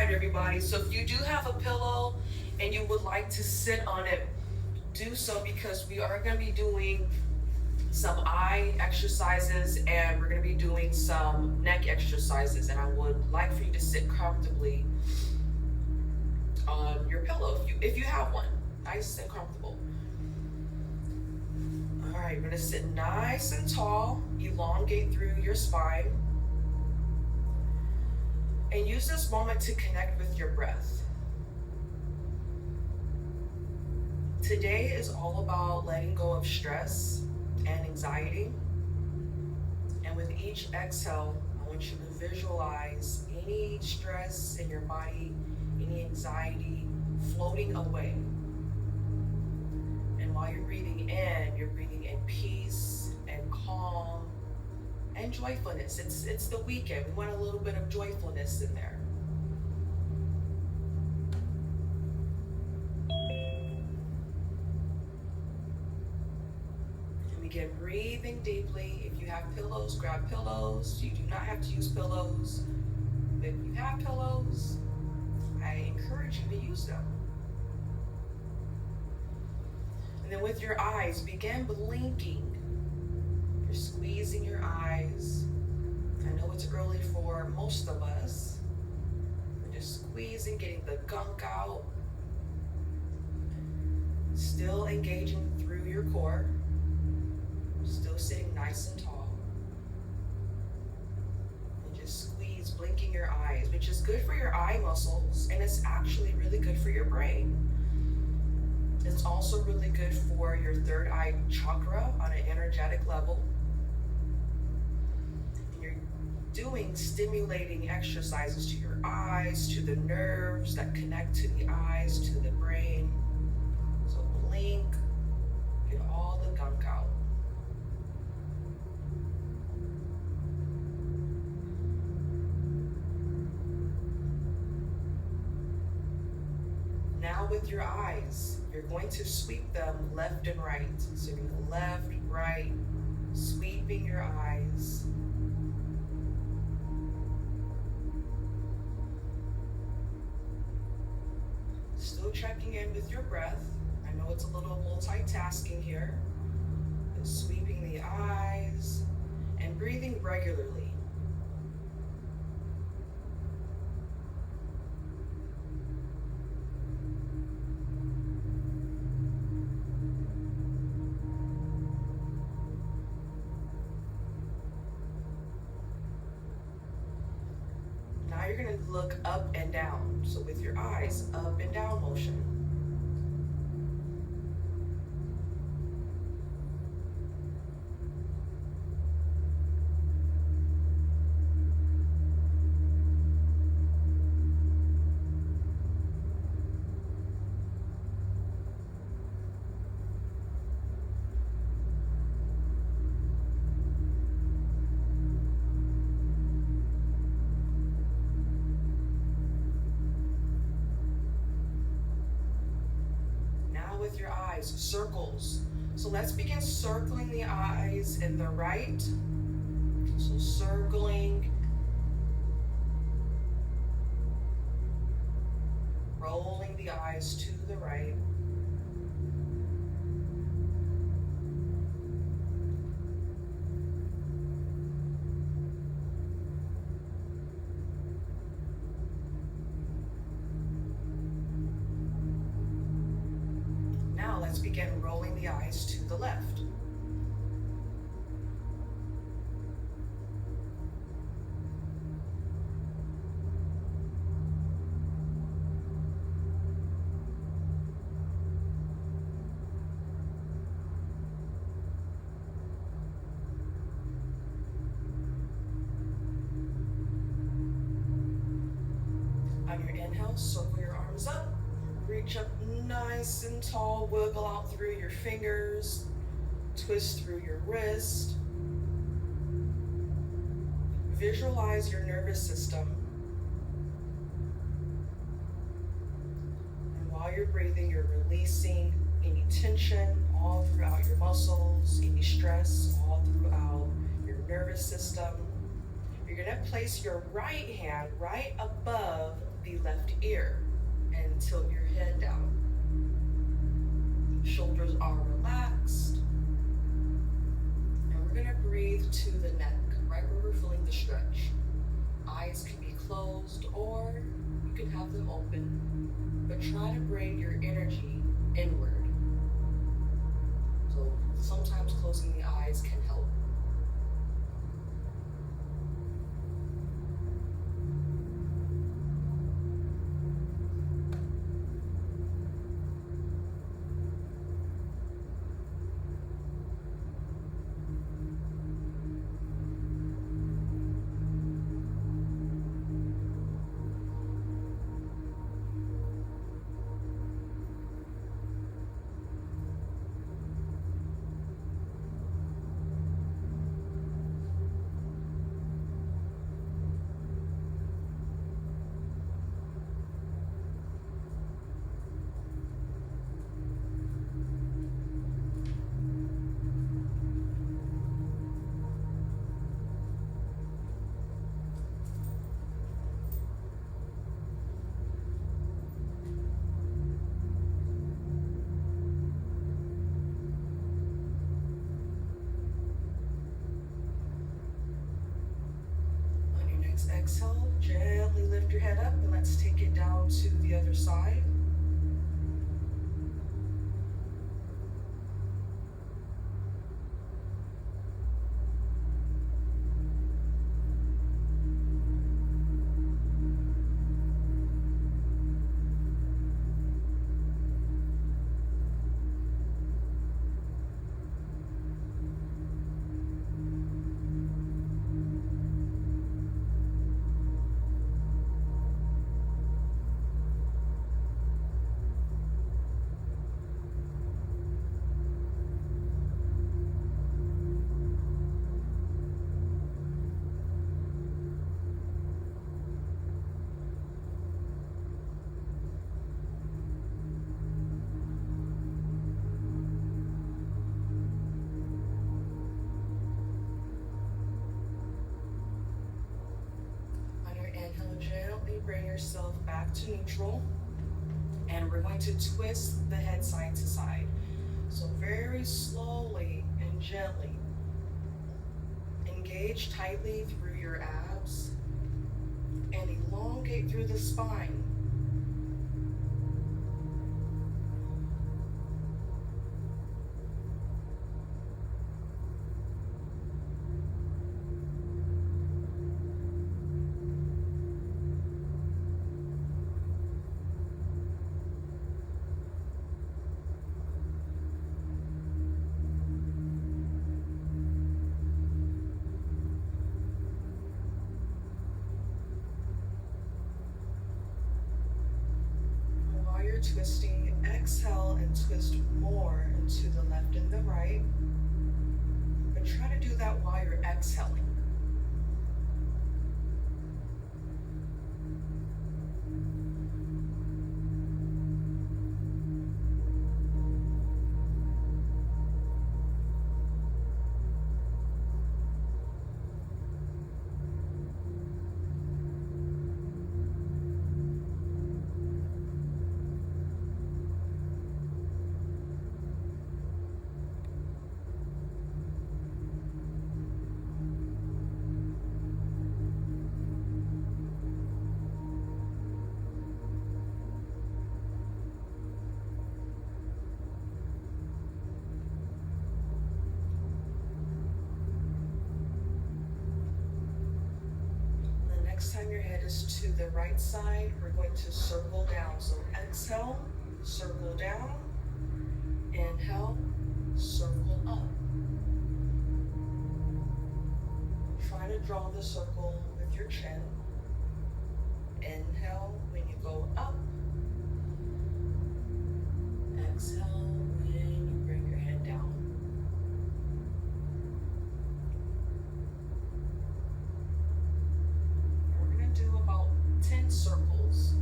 right, everybody. So if you do have a pillow and you would like to sit on it, do so because we are going to be doing some eye exercises and we're going to be doing some neck exercises. And I would like for you to sit comfortably on your pillow if you have one, nice and comfortable. All right, you're going to sit nice and tall, elongate through your spine, and use this moment to connect with your breath. Today is all about letting go of stress and anxiety. And with each exhale, I want you to visualize any stress in your body, any anxiety floating away. And while you're breathing in peace and calm and joyfulness. It's the weekend. We want a little bit of joyfulness in there. Begin breathing deeply. If you have pillows, grab pillows. You do not have to use pillows. But if you have pillows, I encourage you to use them. And then with your eyes, begin blinking. You're squeezing your eyes. I know it's early for most of us. We're just squeezing, getting the gunk out. Still engaging through your core. Still sitting nice and tall. And just squeeze, blinking your eyes, which is good for your eye muscles, and it's actually really good for your brain. It's also really good for your third eye chakra on an energetic level. And you're doing stimulating exercises to your eyes, to the nerves that connect to the eyes, to the brain. So blink, get all the gunk out. Now with your eyes, you're going to sweep them left and right. So you're going left, right, sweeping your eyes. Still checking in with your breath. I know it's a little multitasking here. But sweeping the eyes and breathing regularly. Now you're going to look up and down. So with your eyes, up and down motion. Your eyes, circles. So let's begin circling the eyes in the right. So circling, rolling the eyes to the right. Let's begin rolling the eyes to the left. On your inhale, circle your arms up. Reach up nice and tall, wiggle out through your fingers, twist through your wrist. Visualize your nervous system. And while you're breathing, you're releasing any tension all throughout your muscles, any stress all throughout your nervous system. You're going to place your right hand right above the left ear and tilt your head down. Shoulders are relaxed. And we're going to breathe to the neck, right where we're feeling the stretch. Eyes can be closed or you can have them open, but try to bring your energy inward. So sometimes closing the eyes can help. Exhale, gently lift your head up and let's take it down to the other side. Bring yourself back to neutral, and we're going to twist the head side to side. So very slowly and gently. Engage tightly through your abs and elongate through the spine. Twisting, exhale and twist more into the left and the right, but try to do that while you're exhaling. Next time your head is to the right side, we're going to circle down. So exhale, circle down, inhale, circle up. Try to draw the circle with your chin. Inhale when you go up. Exhale when you bring your head down. We're going to do about 10 circles.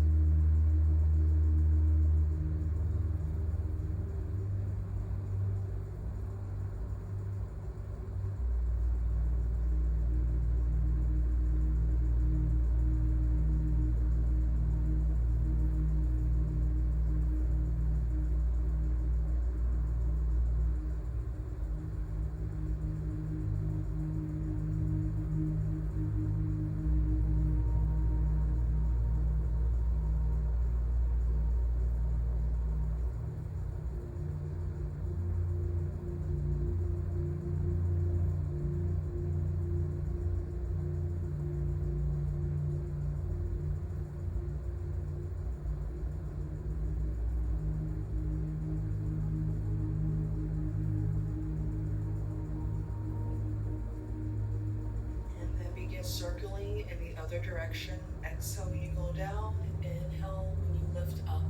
other direction. Exhale when you go down, inhale when you lift up.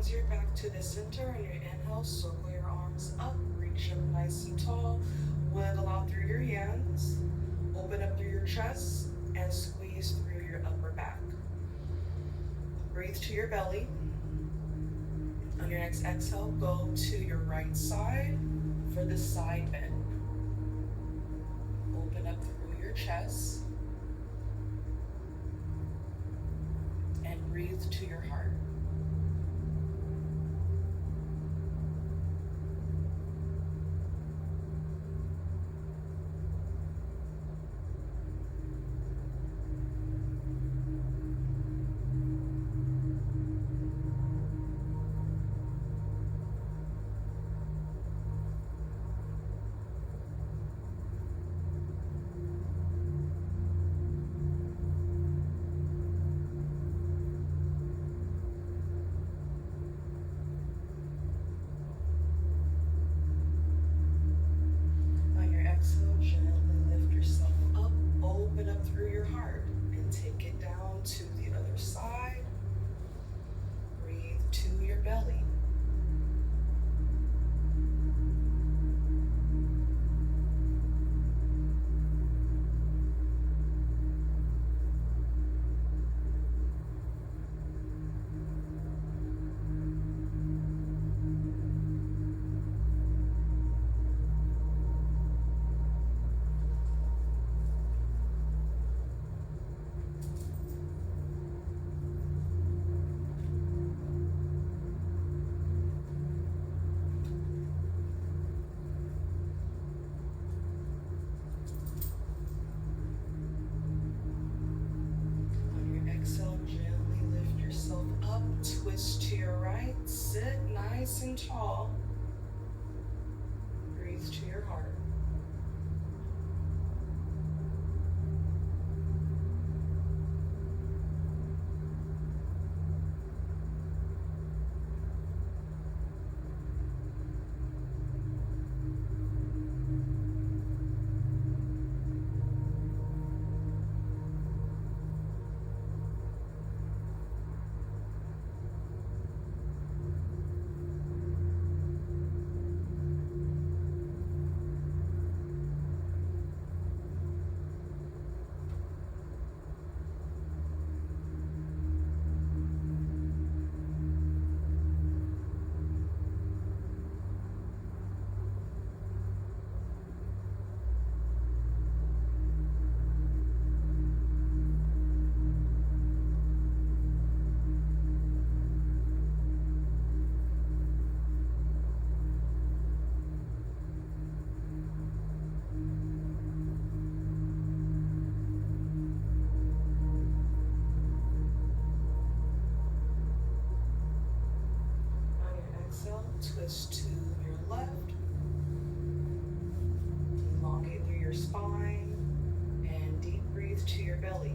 Once you're back to the center on your inhale, circle your arms up, reach up nice and tall, wiggle out through your hands, open up through your chest, and squeeze through your upper back. Breathe to your belly. On your next exhale, go to your right side for the side bend. Open up through your chest and breathe to your heart. Sit nice and tall. Breathe to your heart. Twist to your left, elongate through your spine, and deep breathe to your belly.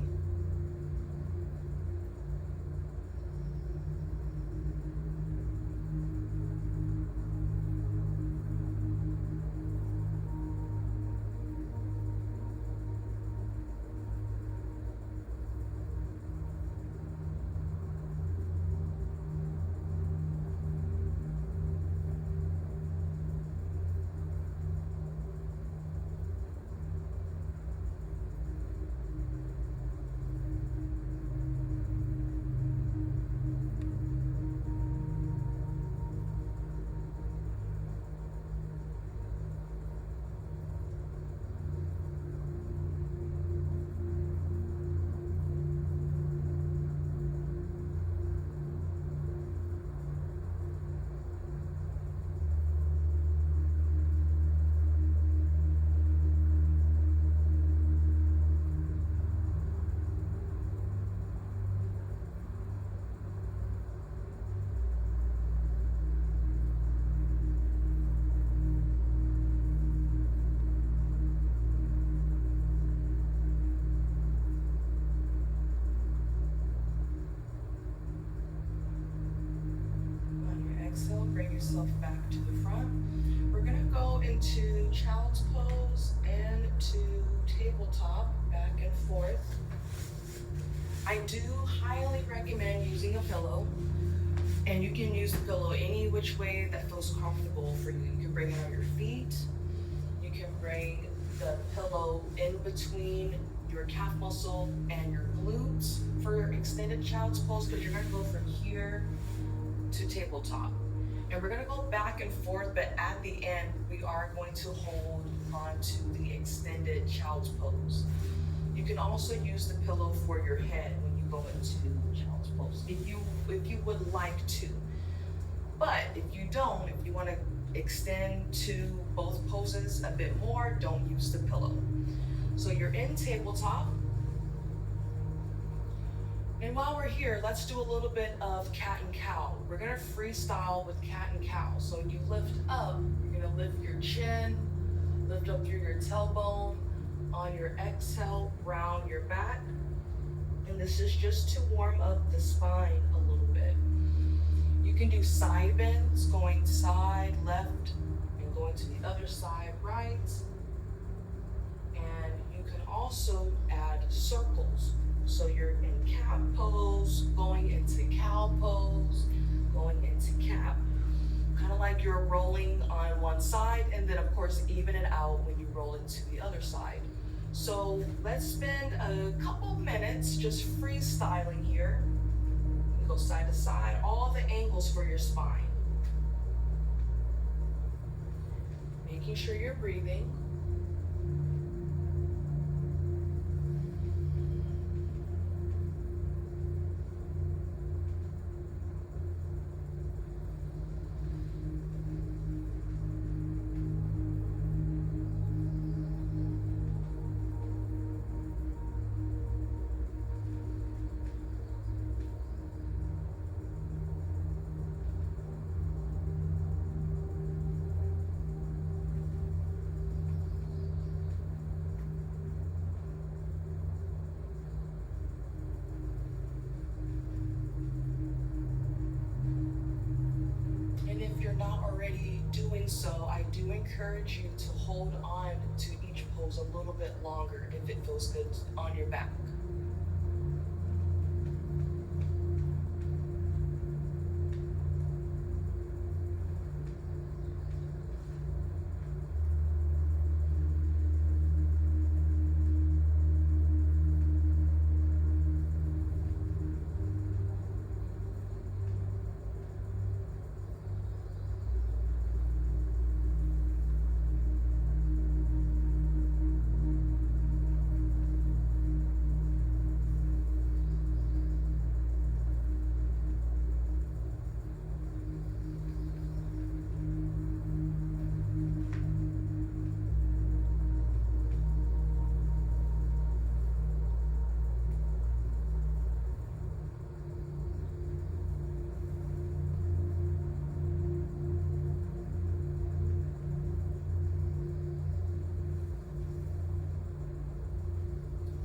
yourself back to the front. We're gonna go into child's pose and to tabletop, back and forth. I do highly recommend using a pillow, and you can use the pillow any which way that feels comfortable for you. You can bring it on your feet, you can bring the pillow in between your calf muscle and your glutes for your extended child's pose, because you're gonna go from here to tabletop. And we're gonna go back and forth, but at the end, we are going to hold on to the extended child's pose. You can also use the pillow for your head when you go into child's pose, if you would like to. But if you don't, if you wanna extend to both poses a bit more, don't use the pillow. So you're in tabletop. And while we're here, let's do a little bit of cat and cow. We're gonna freestyle with cat and cow. So you lift up, you're gonna lift your chin, lift up through your tailbone. On your exhale, round your back. And this is just to warm up the spine a little bit. You can do side bends, going side, left, and going to the other side, right. And you can also add circles. So you're in cat pose, going into cow pose, going into cat. Kind of like you're rolling on one side, and then of course even it out when you roll into the other side. So let's spend a couple minutes just freestyling here. You go side to side, all the angles for your spine. Making sure you're breathing. Not already doing so, I do encourage you to hold on to each pose a little bit longer if it feels good on your back.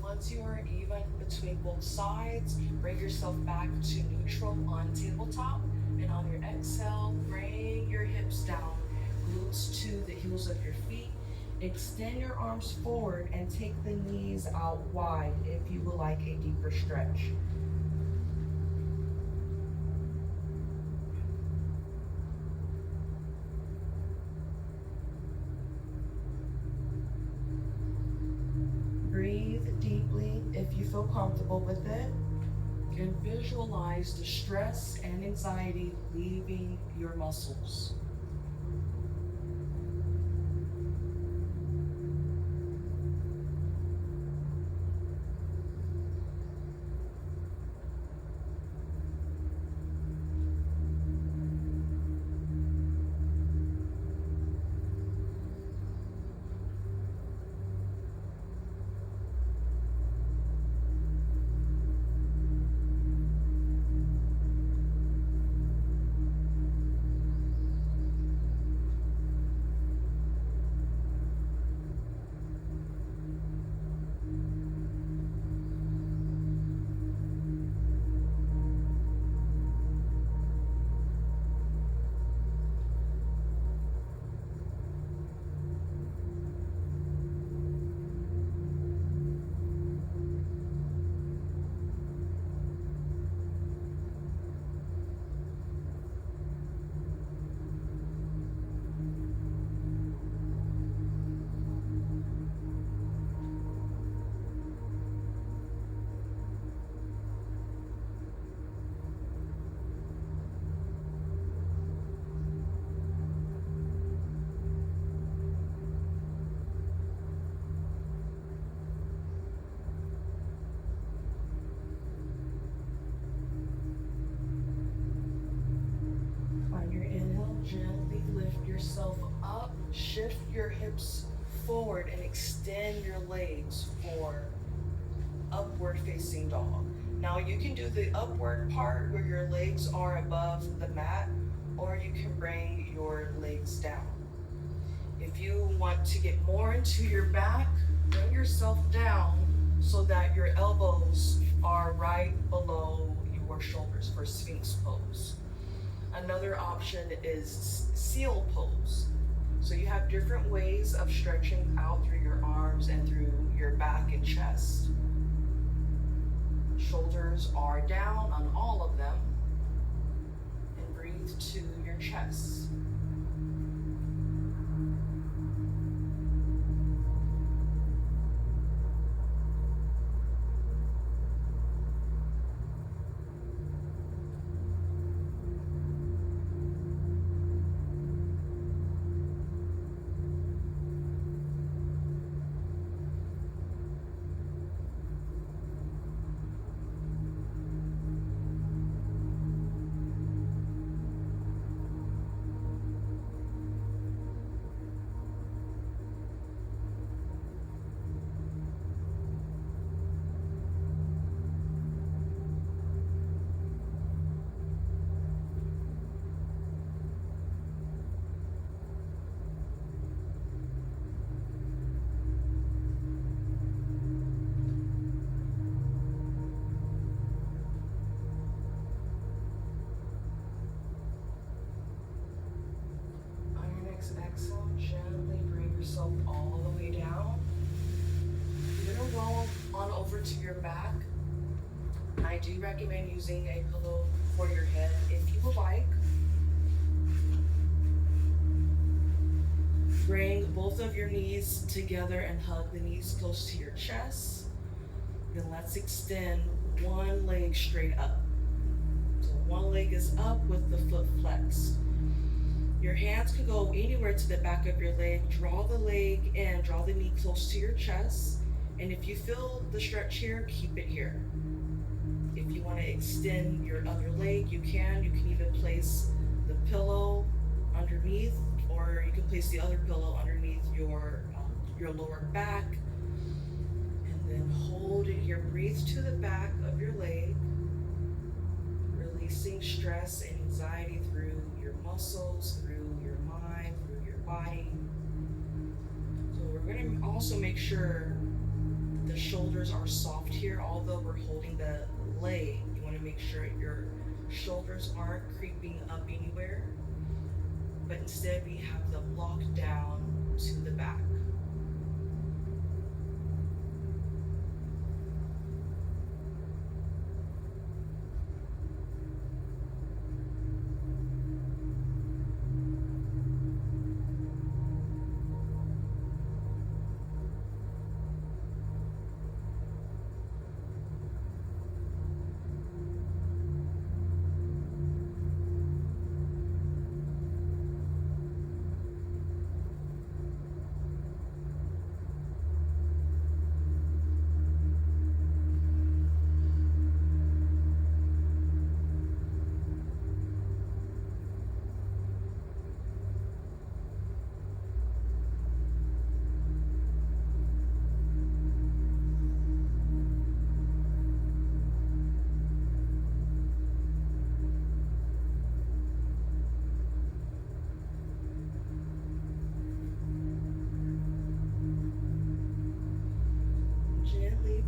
Once you are even between both sides, bring yourself back to neutral on tabletop. And on your exhale, bring your hips down, glutes to the heels of your feet. Extend your arms forward and take the knees out wide if you would like a deeper stretch. Breathe deeply if you feel comfortable with it, and visualize the stress and anxiety leaving your muscles. shift your hips forward and extend your legs for upward facing dog. Now you can do the upward part where your legs are above the mat, or you can bring your legs down. If you want to get more into your back, bring yourself down so that your elbows are right below your shoulders for Sphinx pose. Another option is seal pose. So you have different ways of stretching out through your arms and through your back and chest. Shoulders are down on all of them, and breathe to your chest. Exhale, gently bring yourself all the way down. You're gonna roll on over to your back. I do recommend using a pillow for your head if you would like. Bring both of your knees together and hug the knees close to your chest. Then let's extend one leg straight up. So one leg is up with the foot flexed. Your hands can go anywhere to the back of your leg. Draw the leg in, draw the knee close to your chest. And if you feel the stretch here, keep it here. If you want to extend your other leg, you can. You can even place the pillow underneath, or you can place the other pillow underneath your lower back. And then hold it here. Breathe to the back of your leg, releasing stress and anxiety through your muscles, through your mind, through your body. So we're going to also make sure the shoulders are soft here. Although we're holding the leg, you want to make sure your shoulders aren't creeping up anywhere, but instead we have them locked down to the back.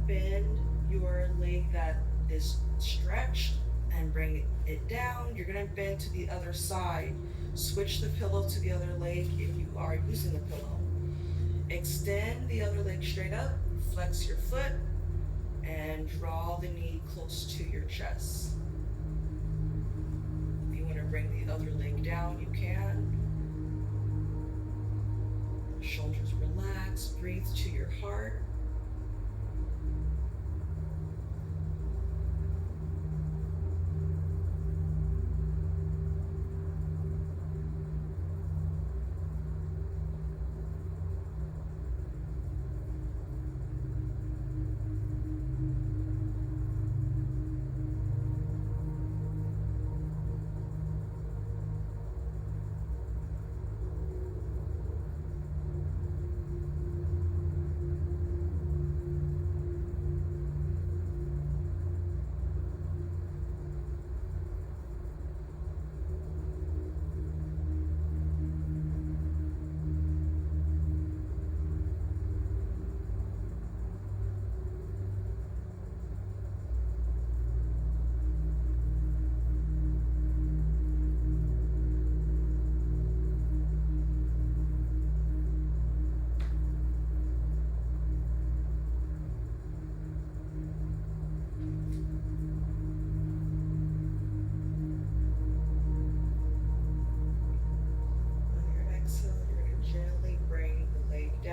Bend your leg that is stretched and bring it down. You're going to bend to the other side. Switch the pillow to the other leg if you are using the pillow. Extend the other leg straight up, flex your foot, and draw the knee close to your chest. If you want to bring the other leg down, you can. Shoulders relaxed, breathe to your heart.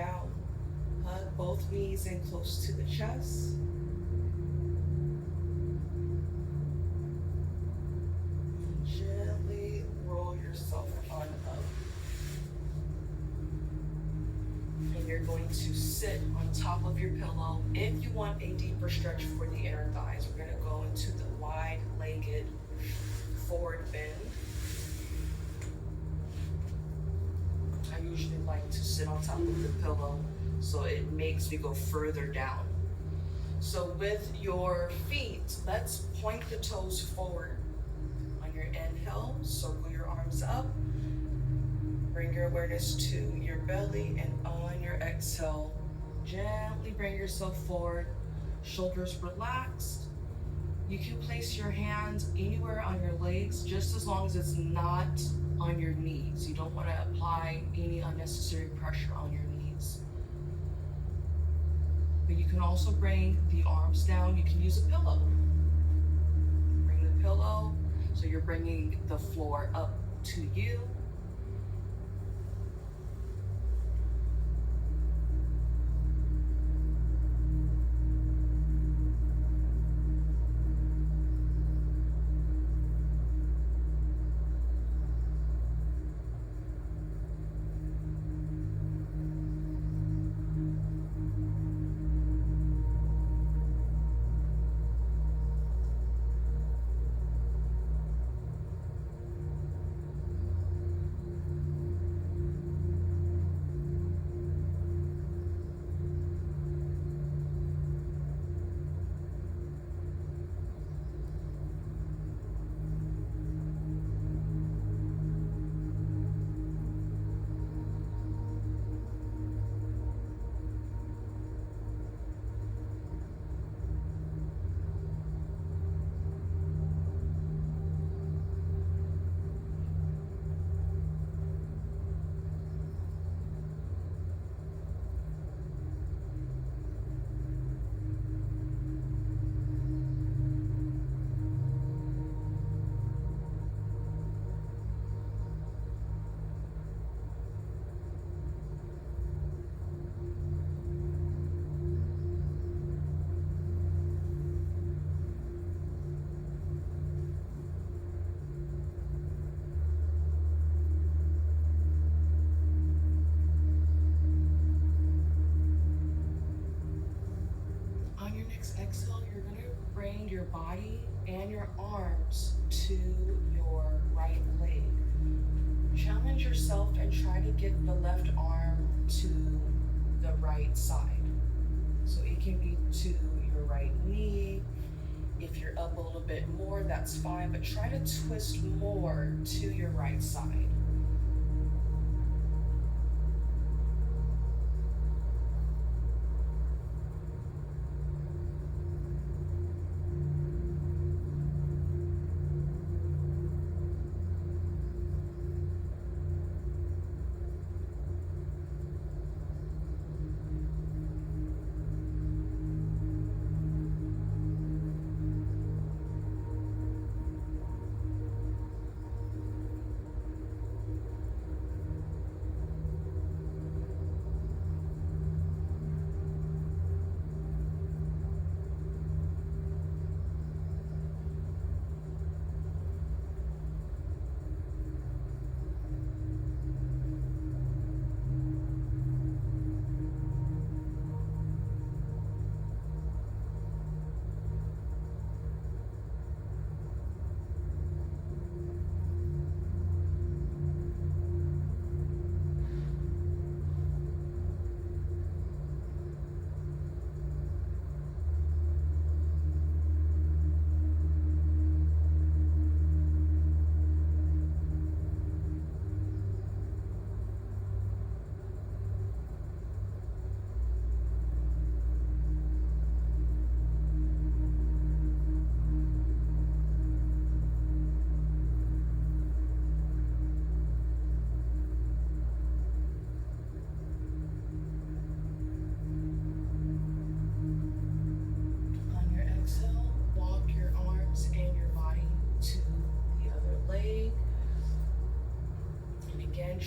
down. Hug both knees in close to the chest. And gently roll yourself on up. And you're going to sit on top of your pillow. If you want a deeper stretch for the inner thighs, we're going to go into the wide-legged forward bend. I usually like to sit on top of the pillow so it makes me go further down. So with your feet, let's point the toes forward. On your inhale, circle your arms up. Bring your awareness to your belly, and on your exhale, gently bring yourself forward. Shoulders relaxed. You can place your hands anywhere on your legs, just as long as it's not on your knees. You don't want to apply any unnecessary pressure on your knees. But you can also bring the arms down. You can use a pillow. Bring the pillow, so you're bringing the floor up to you. Exhale, you're going to bring your body and your arms to your right leg. Challenge yourself and try to get the left arm to the right side. So it can be to your right knee. If you're up a little bit more, that's fine, but try to twist more to your right side.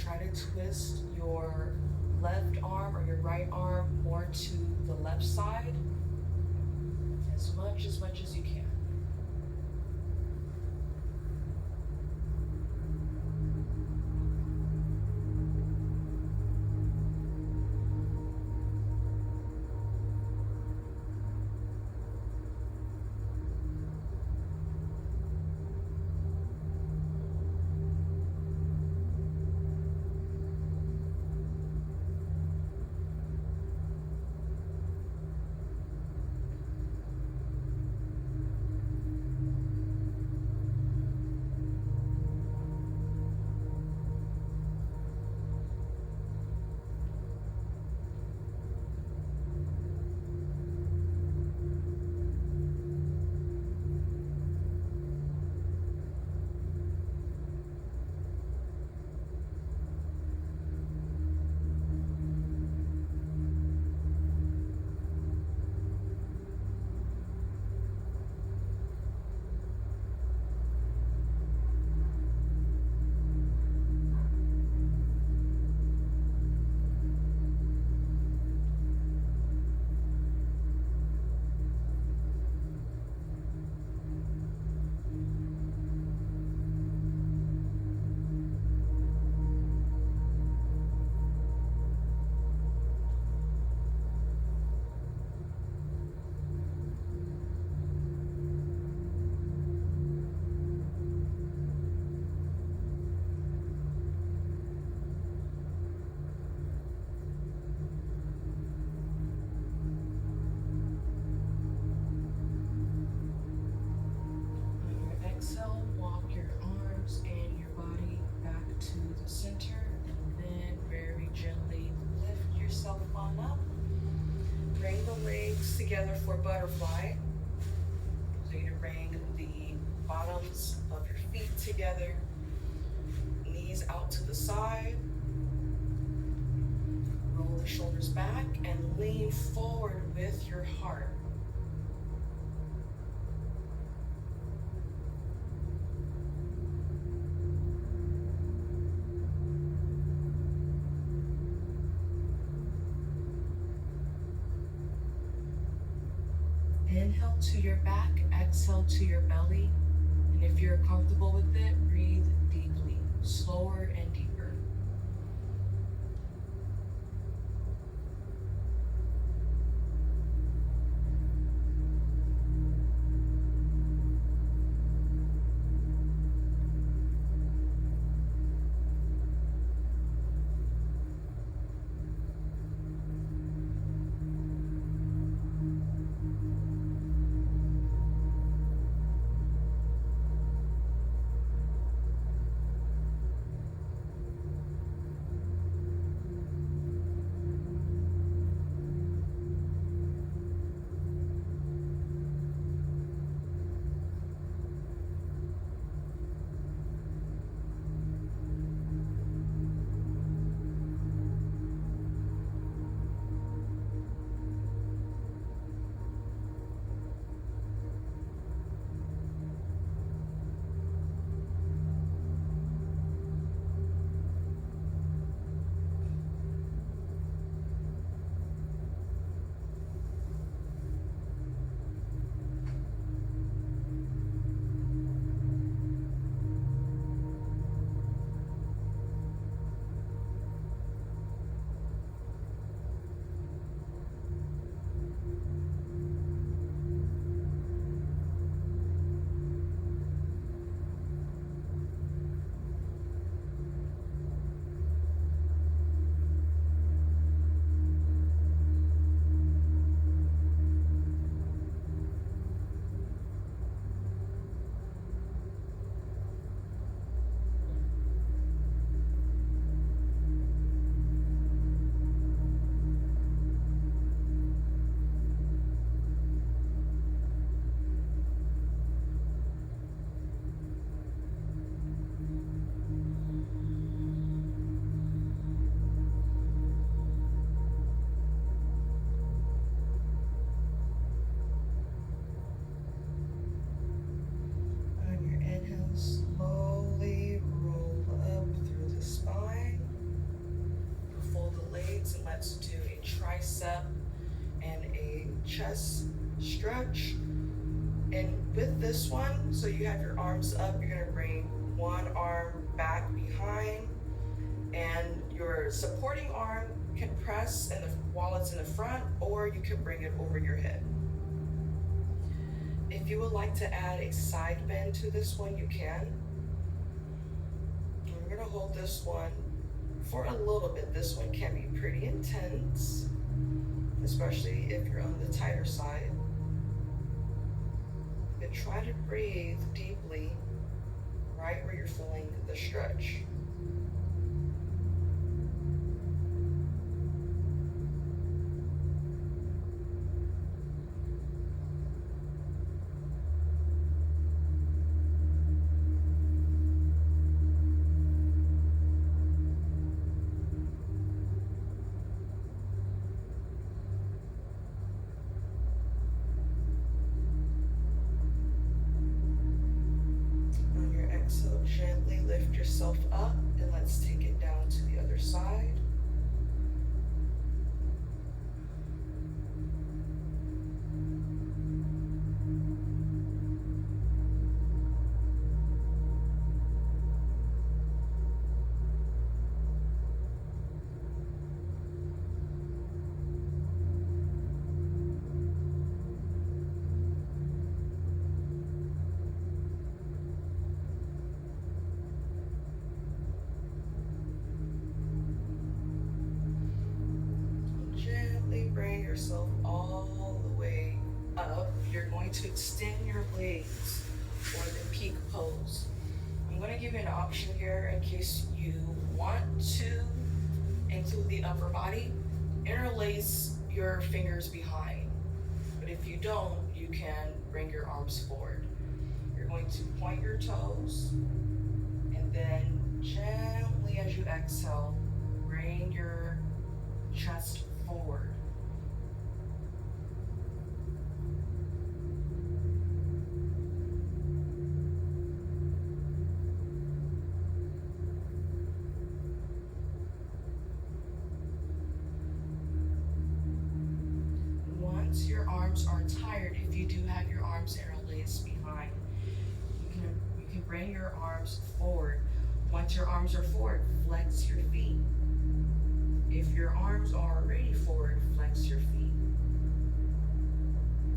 Try to twist your left arm or your right as much as you can. Exhale, walk your arms and your body back to the center, and then very gently lift yourself on up. Bring the legs together for butterfly. So you're gonna bring the bottoms of your feet together, knees out to the side. Roll the shoulders back and lean forward with your heart. Inhale to your back, exhale to your belly. And if you're comfortable with it, breathe deeply, slower and deeper. Let's do a tricep and a chest stretch. And with this one, so you have your arms up, you're gonna bring one arm back behind, and your supporting arm can press while it's in the front, or you can bring it over your head. If you would like to add a side bend to this one, you can. And we're gonna hold this one for a little bit. This one can be pretty intense, especially if you're on the tighter side. But try to breathe deeply right where you're feeling the stretch. On your exhale, gently lift yourself up, and let's take it down to the other side. Gently bring yourself all the way up. You're going to extend your legs for the peak pose. I'm going to give you an option here in case you want to include the upper body. Interlace your fingers behind. But if you don't, you can bring your arms forward. You're going to point your toes, and then gently as you exhale, bring your chest forward. Once your arms are tired, if you do have your arms interlaced behind, you can bring your arms forward. Once your arms are forward, flex your feet. If your arms are already forward, flex your feet.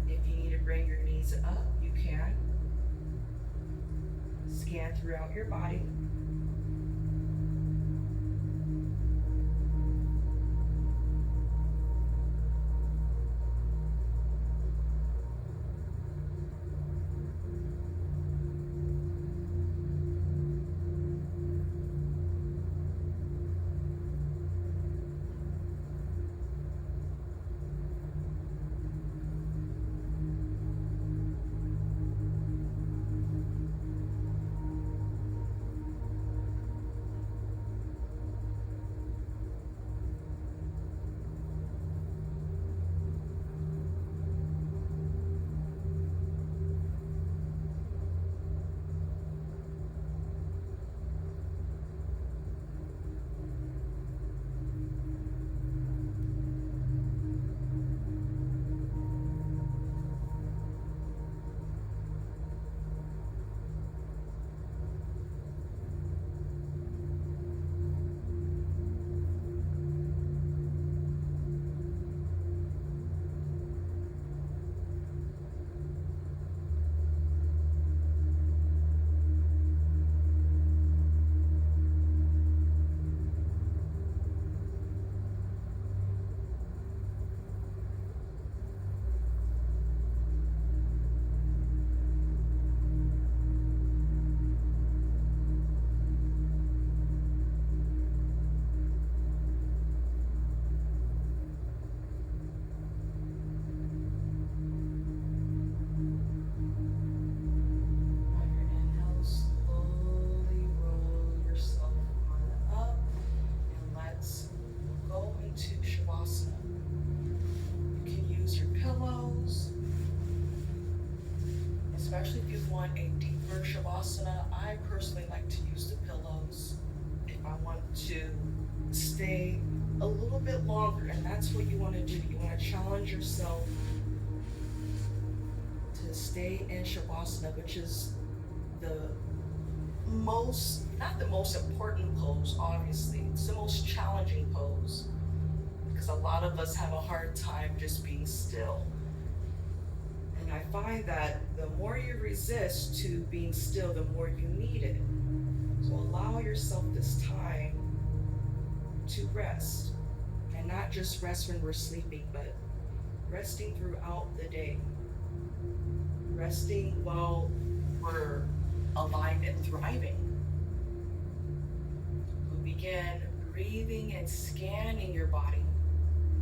If you need to bring your knees up, you can. Scan throughout your body. especially if you want a deeper shavasana. I personally like to use the pillows if I want to stay a little bit longer, and that's what you want to do. You want to challenge yourself to to stay in Shavasana, which is the not the most important pose, obviously. It's the most challenging pose because a lot of us have a hard time just being still. And I find that the more you resist to being still, the more you need it. So allow yourself this time to rest. And not just rest when we're sleeping, but resting throughout the day. Resting while we're alive and thriving. We begin breathing and scanning your body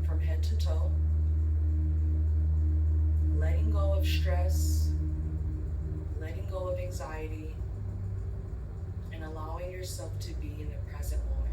from head to toe, letting go of stress, letting go of anxiety, and allowing yourself to be in the present moment.